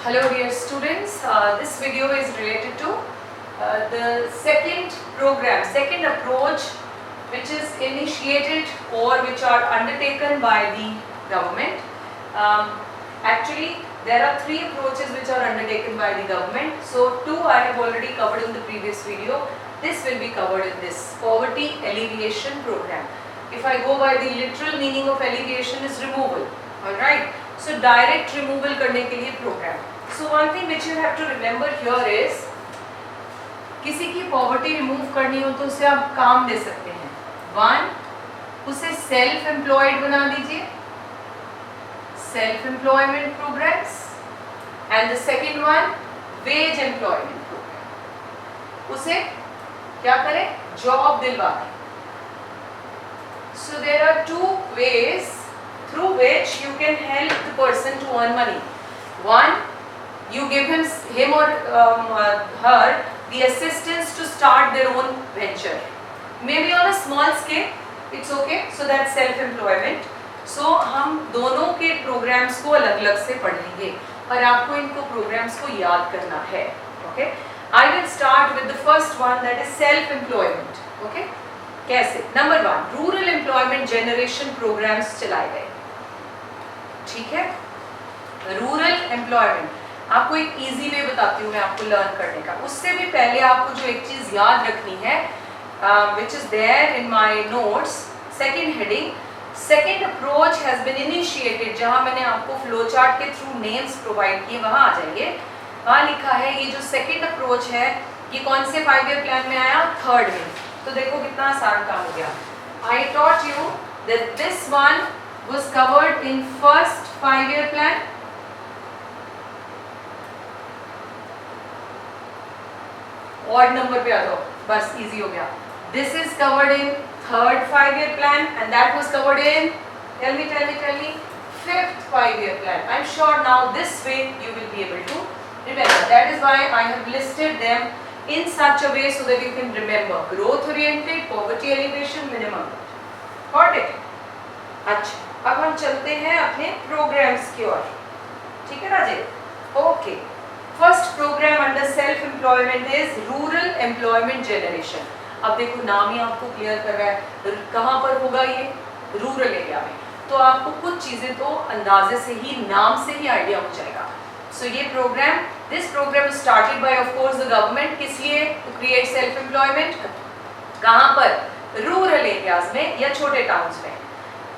Hello dear students, this video is related to the second program, second approach which is initiated or which are undertaken by the government. Actually there are three approaches which are undertaken by the government. So two I have already covered in the previous video. This will be covered in this poverty alleviation program. If I go by the literal meaning of alleviation is removal, alright. So direct removal करने के लिए program. So one thing which you have to remember here is किसी की poverty remove करनी हो तो उसे आप काम दे सकते हैं. One, उसे self employed बना दीजिए, self employment programs, and the second one wage employment program. उसे क्या करें? Job दिलवा दें. So there are two ways through which you can help the person to earn money. One, you give him or her the assistance to start their own venture. Maybe on a small scale, it's okay. So that's self-employment. So हम दोनों के programs को अलग-अलग से पढ़ेंगे और आपको इनको programs को याद करना है. Okay? I will start with the first one, that is self-employment. Okay? कैसे? Number one, rural employment generation programs चलाए गए. ठीक है, रूरल एम्प्लॉयमेंट आपको एक इजी वे बताती हूँ मैं आपको लर्न करने का. उससे भी पहले आपको जो एक चीज याद रखनी है which is there in my notes, second heading, second approach has been initiated. जहां मैंने आपको फ्लो चार्ट के थ्रू नेम्स प्रोवाइड किए वहां आ जाइए. वहां लिखा है ये जो सेकंड अप्रोच है ये कौन से 5 ईयर प्लान में आया? थर्ड में. तो देखो कितना आसान काम हो गया. I taught you that this one was covered in first 5-year plan. Odd number पे आ जाओ, बस easy हो गया. This is covered in third 5-year plan and that was covered in, tell me, fifth 5-year plan. I'm sure now this way you will be able to remember. That is why I have listed them in such a way so that you can remember. Growth oriented, poverty alleviation, minimum. Got it? अच्छा, अब हम चलते हैं अपने programmes की ओर. ठीक है Raje? Okay. First programme under self employment is rural employment generation. अब देखो नाम ही आपको क्लियर कर रहा है. कहाँ पर होगा ये? रूरल एरिया में. तो आपको कुछ चीजें तो अंदाजे से ही, नाम से ही आइडिया हो जाएगा. सो ये programme, this programme started by of course the government. किस लिए? To create self employment. कहाँ पर? रूरल एरियाज में या छोटे टाउन्स में.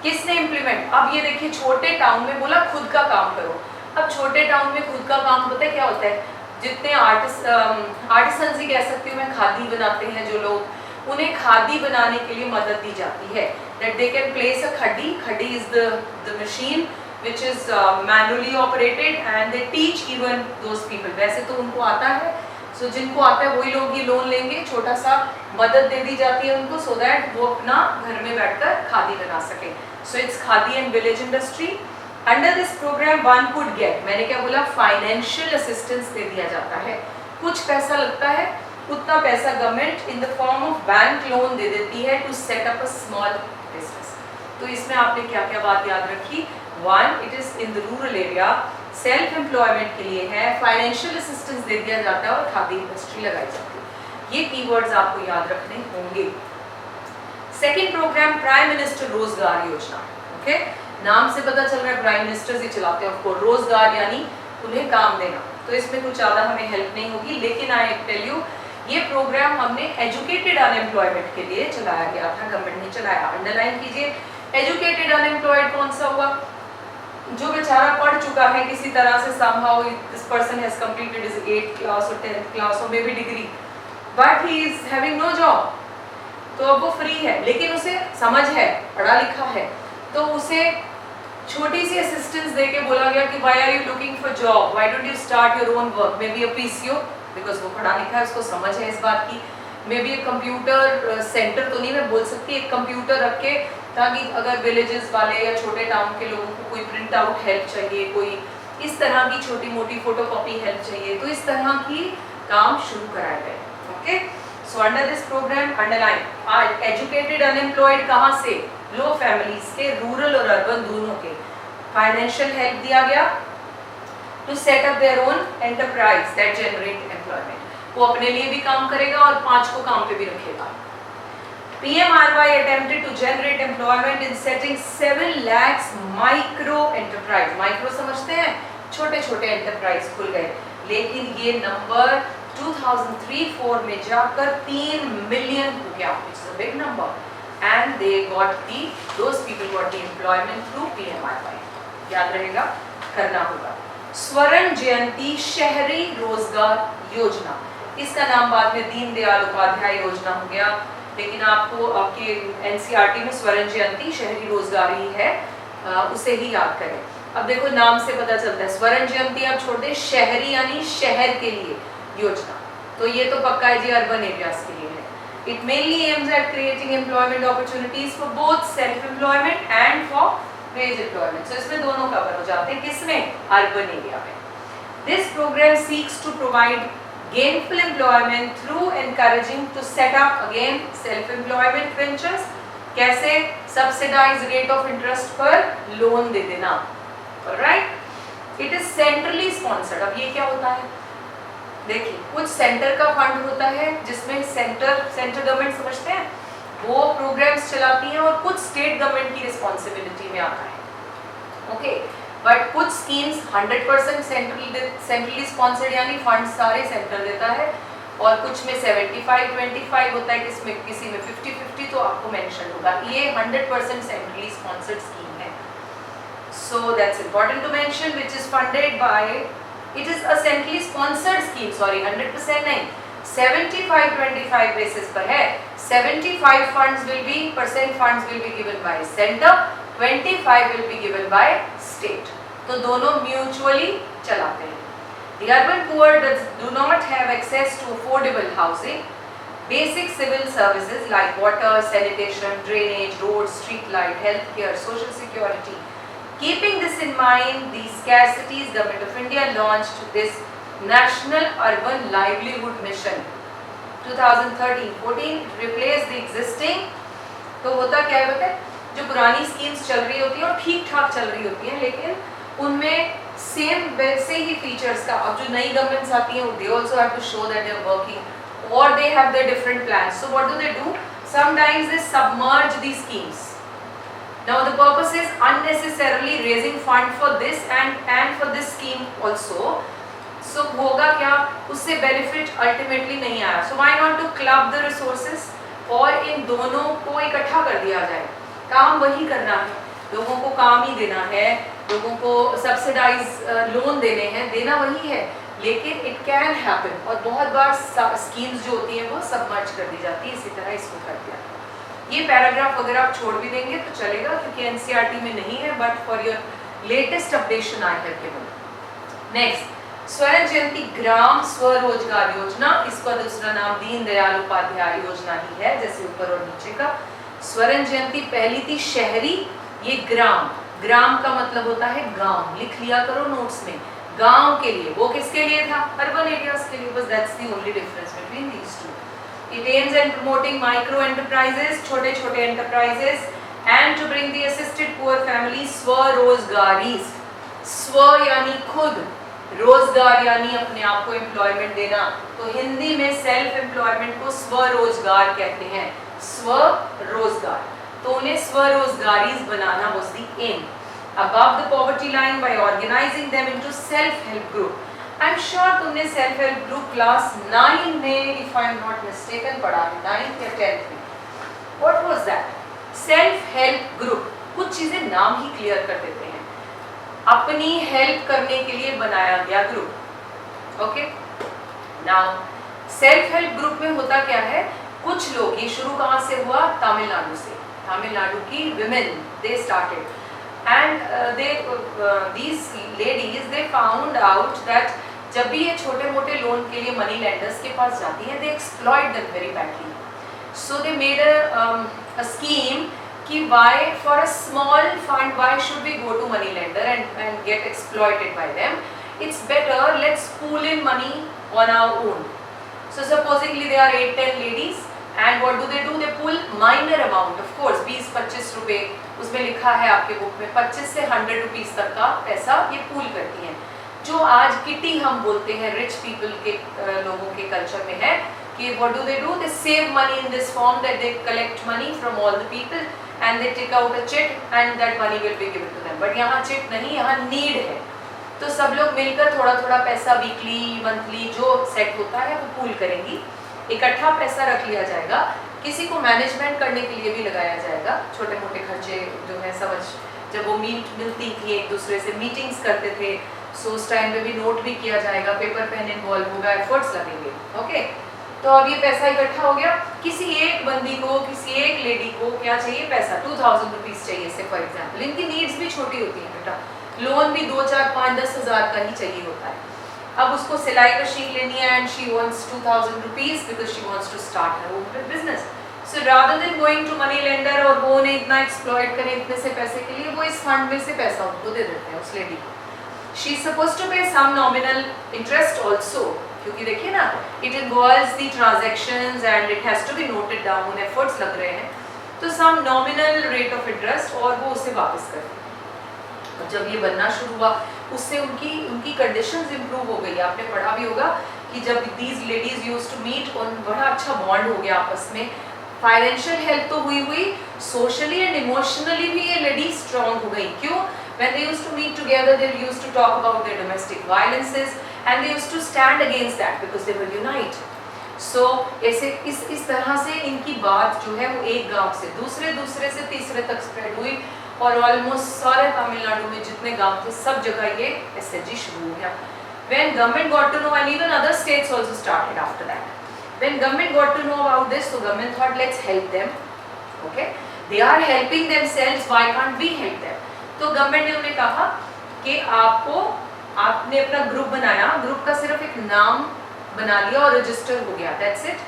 किसने इम्प्लीमेंट? अब ये देखिए छोटे टाउन में बोला खुद का काम करो. अब छोटे टाउन में खुद का काम पता है क्या होता है? जितने आर्टिसंस ही कह सकती हूँ मैं, खादी बनाते हैं जो लोग, उन्हें खादी बनाने के लिए मदद दी जाती है. That they can place a khaddi. Khaddi is the machine which is manually operated and they teach even those people. वैसे तो उनको आता है, सो जिनको आता है वही लोग ये लोन लेंगे. छोटा सा मदद दे दी जाती है उनको सो दैट वो अपना घर में बैठकर खादी बना सके. So it's khadi and village industry. Under this programme one could get, मैंने क्या बोला, फाइनेंशियल असिस्टेंस दे दिया जाता है. कुछ पैसा लगता है, उतना पैसा government in the form of bank loan दे देती है to set up a small business. तो इसमें आपने क्या क्या बात याद रखी? One, it is in the rural area, self employment के लिए है, फाइनेंशियल असिस्टेंस दे दिया जाता है और खादी इंडस्ट्री लगाई जाती है. ये कीवर्ड्स आपको याद रखने होंगे. सेकंड प्रोग्राम प्राइम मिनिस्टर रोजगार योजना. ओके, नाम से पता चल रहा है प्राइम मिनिस्टर ही चलाते हैं. ऑफकोर्स रोजगार यानी उन्हें काम देना. तो इसमें कुछ ज़्यादा हमें हेल्प नहीं होगी. लेकिन आई टेल यू ये प्रोग्राम हमने एजुकेटेड अनएम्प्लॉयमेंट के लिए चलाया गया था, गवर्नमेंट ने चलाया. अंडरलाइन कीजिए, एजुकेटेड अनएम्प्लॉयड कौन सा हुआ? जो बेचारा पढ़ चुका है किसी तरह से, somehow this person has completed his 8th class or 10th class or maybe degree, but he is having no job. तो अब वो फ्री है लेकिन उसे समझ है, पढ़ा लिखा है, तो उसे छोटी सी असिस्टेंस देके बोला गया कि why are you looking for job? Why don't you start your own work? Maybe a PCO, because वो पढ़ा लिखा है, उसको समझ है इस बात की. Maybe एक कंप्यूटर सेंटर तो नहीं मैं बोल सकती, एक कंप्यूटर रख के, ताकि अगर विलेजेस वाले या छोटे टाउन के लोगों को कोई प्रिंट आउट हेल्प चाहिए, कोई इस तरह की छोटी मोटी फोटोकॉपी हेल्प चाहिए, तो इस तरह की काम शुरू कराए गए. Okay, so under this programme underline, educated unemployed कहाँ से? लो फैमिलीज के, रूरल और अर्बन दोनों के. फाइनेंशियल हेल्प दिया गया to set up their own enterprise that generate employment. वो अपने लिए भी काम करेगा और 5 को काम पे भी रखेगा. PMRY attempted to generate employment in setting 7 lakhs micro enterprise. Micro समझते हैं? छोटे छोटे एंटरप्राइज खुल गए, लेकिन ये नंबर 2003-4 में जाकर 3 मिलियन हो गया, which is a big number. And they got those people got the employment through PMRY. याद रहेगा, करना होगा. स्वर्ण जयंती शहरी रोजगार योजना, इसका नाम बाद में दीनदयाल उपाध्याय योजना हो गया, लेकिन आपको आपके एनसीईआरटी में स्वर्ण जयंती शहरी रोजगार ही है, उसे ही याद करें. अब देखो नाम से पता चलता है, स्वर्ण जयंती आप छोड़ दें, शहरी यानी शहर के लिए योजना, तो ये तो पक्का है जी, अर्बन एरियाज के लिए है. It mainly aims at creating employment opportunities for both self-employment and for wage employment. So इसमें दोनों कवर हो जाते हैं, किसमें? अर्बन एरिया में. This program seeks to provide gainful employment through encouraging to set up again self-employment ventures. कैसे? Subsidized rate of interest पर loan दे देना. Alright? It is centrally sponsored. अब ये क्या होता है? देखिए, कुछ सेंटर का फंड होता है जिसमें सेंटर गवर्नमेंट समझते हैं, वो प्रोग्राम्स चलाती हैं, और कुछ स्टेट गवर्नमेंट की रिस्पॉन्सिबिलिटी में आता है. ओके, बट कुछ स्कीम्स 100% सेंट्रली स्पॉन्सर्ड यानी फंड सारे सेंटर देता है, और कुछ में 75-25 होता है, किसी में 50-50, तो आपको मेंशन होगा. ये 100% सेंट्रली स्पॉन्सर्ड स्कीम है. So that's important to mention, which is funded by, it is a centrally sponsored scheme, sorry 100% नहीं, 75-25 basis पर है. 75 funds will be given by center, 25 will be given by state, तो दोनों mutually चलाते हैं. The urban poor do not have access to affordable housing, basic civil services like water, sanitation, drainage, roads, street light, healthcare, social security. Keeping this in mind, the scarcities, Government of India launched this National Urban Livelihood Mission 2013-14. Replace the existing. तो होता क्या है बताए, जो पुरानी schemes चल रही होती हैं और ठीक ठाक चल रही होती हैं, लेकिन उनमें सेम वैसे ही फीचर्स का, अब जो नई गवर्नमेंट्स आती हैं, they also have to show that they are working, or they have their different plans. So what do? Sometimes they submerge these schemes. Now the purpose is unnecessarily raising fund for this and for this scheme also. So होगा क्या, उससे benefit ultimately नहीं आया. So why not to club the resources, और इन दोनों को इकट्ठा कर दिया जाए. काम वही करना है, लोगों को काम ही देना है, लोगों को सब्सिडाइज लोन देने हैं, देना वही है, लेकिन इट कैन हैपन, और बहुत बार स्कीम्स जो होती हैं वो सबमर्ज कर दी जाती है. इसी तरह इसको कर दिया. ये पैराग्राफ अगर आप छोड़ भी देंगे तो चलेगा, क्योंकि एनसीईआरटी में नहीं है, but for your latest updation I have given. Next, स्वर्ण जयंती ग्राम स्वरोजगार योजना, इसका दूसरा नाम दीनदयाल उपाध्याय योजना ही है, जैसे ऊपर और नीचे का. स्वर्ण जयंती पहली थी शहरी, ये ग्राम. ग्राम का मतलब होता है गांव, लिख लिया करो नोट्स में, गांव के लिए. वो किसके लिए था? अर्बन एरियाज के लिए. बस that's the only difference between these two. It aims at promoting micro enterprises, छोटे छोटे enterprises, and to bring the assisted poor families स्वरोजगारीज. स्व यानी खुद, रोजगार यानी अपने आप को एम्प्लॉयमेंट देना, तो हिंदी में सेल्फ एम्प्लॉयमेंट को स्वरोजगार कहते हैं. स्वरोजगार, तो उन्हें स्वरोजगारीज बनाना was the aim. Above the poverty line by organizing them into self-help group. I am sure तुमने सेल्फ हेल्प ग्रुप क्लास 9 में, if I am not mistaken, पढ़ा है 9th या 10th में. What was that? Self help group. कुछ चीजें नाम ही clear कर देते हैं. अपनी हेल्प करने के लिए बनाया गया group. Okay, now self help group में होता क्या है, कुछ लोग, ये शुरू कहाँ से हुआ? तमिलनाडु से. तमिलनाडु की women, they started, and these ladies they found out that जब भी ये छोटे मोटे लोन के लिए मनी लेंडर्स के पास जाती हैं, they exploit them very badly. So they made a scheme कि why for a small fund why should we go to money lender and get exploited by them? It's better let's pool in money on our own. So supposingly there are 8-10 ladies and what do? They pool minor amount, of course 20-25 रुपए, उसमें लिखा है आपके book में 25 से 100 rupees तक का पैसा ये पूल करती हैं. जो आज किटी हम बोलते हैं रिच पीपल के लोगों के कल्चर में है कि what do they save money in this form that they collect money from all the people and they take out a chit and that money will be given to them. But यहाँ chit नहीं, यहाँ need है, तो सब लोग मिलकर थोड़ा थोड़ा पैसा वीकली मंथली जो सेट होता है वो पूल करेंगी, इकट्ठा पैसा रख लिया जाएगा, किसी को मैनेजमेंट करने के लिए भी लगाया जाएगा, छोटे मोटे खर्चे जो है समझ, जब वो मिलती थी एक दूसरे से मीटिंग्स करते थे, सो उस टाइम पे भी नोट भी किया जाएगा, पेपर पेन इन्वॉल्व होगा, एफर्ट्स लगेंगे। ओके, तो अब ये पैसा इकट्ठा हो गया, किसी एक बंदी को, किसी एक लेडी को क्या चाहिए, पैसा 2000 रुपीज़ चाहिए से फॉर एग्जाम्पल। इनकी नीड्स भी छोटी होती हैं बेटा, लोन भी 2, 4, 5, 10 हज़ार का ही चाहिए होता है। अब उसको सिलाई मशीन लेनी है and she wants 2000 rupees because she wants to start her own business. So rather than going to money lender और वो उन्हें इतना एक्सप्लॉइट करें इतने से पैसे के लिए, वो इस फंड में से पैसा उनको दे देते हैं उस लेडी को। शी इज सपोज टू पे सम नॉमिनल इंटरेस्ट ऑल्सो, क्योंकि देखिए ना it involves the transactions and it has to be noted down, efforts लग रहे हैं, तो some nominal rate of interest और वो उसे वापस कर दें। और जब ये बनना शुरू हुआ उससे उनकी कंडीशंस इंप्रूव हो गई। आपने पढ़ा भी होगा कि जब these ladies used to meet, उन बड़ा अच्छा बॉन्ड हो गया आपस में, फाइनेंशियल हेल्प तो हुई, सोशली एंड इमोशनली भी ये लेडीज स्ट्रॉन्ग हो गई। क्यों? When they used to meet together, they used to talk about their domestic violences and they used to stand against that because they were unite. So ऐसे इस तरह से इनकी बात जो है वो एक गांव से दूसरे से तीसरे तक स्प्रेड हुई और ऑलमोस्ट सारे तमिलनाडु में जितने गांव थे सब जगह ये SHG शुरू हो गया। When government got to know, and even other states also started after that. When government got to know about this, so government thought let's help them. Okay, they are helping themselves. Why can't we help them? तो government ने उन्हें कहा कि आपने अपना group बनाया, group का सिर्फ एक नाम बना लिया और रजिस्टर हो गया, दैट्स इट।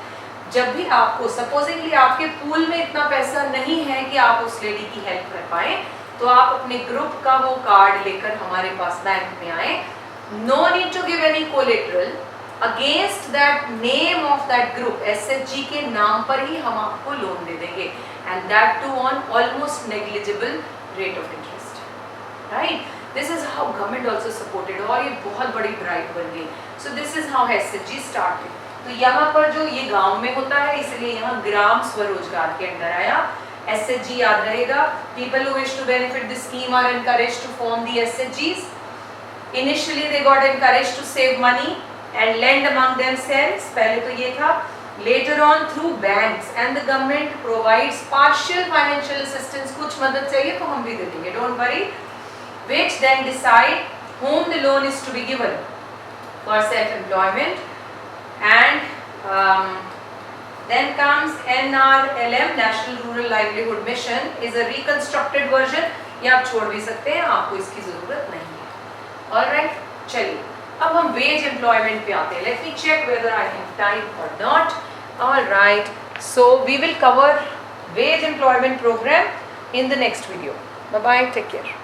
जब भी आपको सपोजिंगली आपके पूल में इतना पैसा नहीं है कि आप उस लेडी की हेल्प कर पाए, तो आप अपने ग्रुप का वो कार्ड लेकर हमारे पास बैंक में आए। No need to give any collateral against that name of that group, SHG के नाम पर ही हम आपको लोन दे देंगे and that too on almost negligible rate of interest. Right, this is how government also supported, और ये बहुत बड़ी ड्राइव बन गई। So this is how SHG started. तो यहाँ पर जो ये गांव में होता है इसलिए यहाँ ग्राम स्वरोजगार के अंदर आया। SHG याद रहेगा, people who wish to benefit this scheme are encouraged to form the SHGs। Initially they got encouraged to save money and lend among themselves, पहले तो ये था। Later on through banks and the government provides partial financial assistance, कुछ मदद चाहिए तो हम भी दे देंगे, don't worry, which then decide whom the loan is to be given for self-employment. And then comes NRLM, National Rural Livelihood Mission, is a reconstructed version. ये आप छोड़ भी सकते हैं, आपको इसकी ज़रूरत नहीं है। Alright, चलिए अब हम वेज एम्प्लॉयमेंट पे आते हैं। Let me check whether I have time और not. Alright, so we will cover wage employment programme in the next video. Bye bye, take care.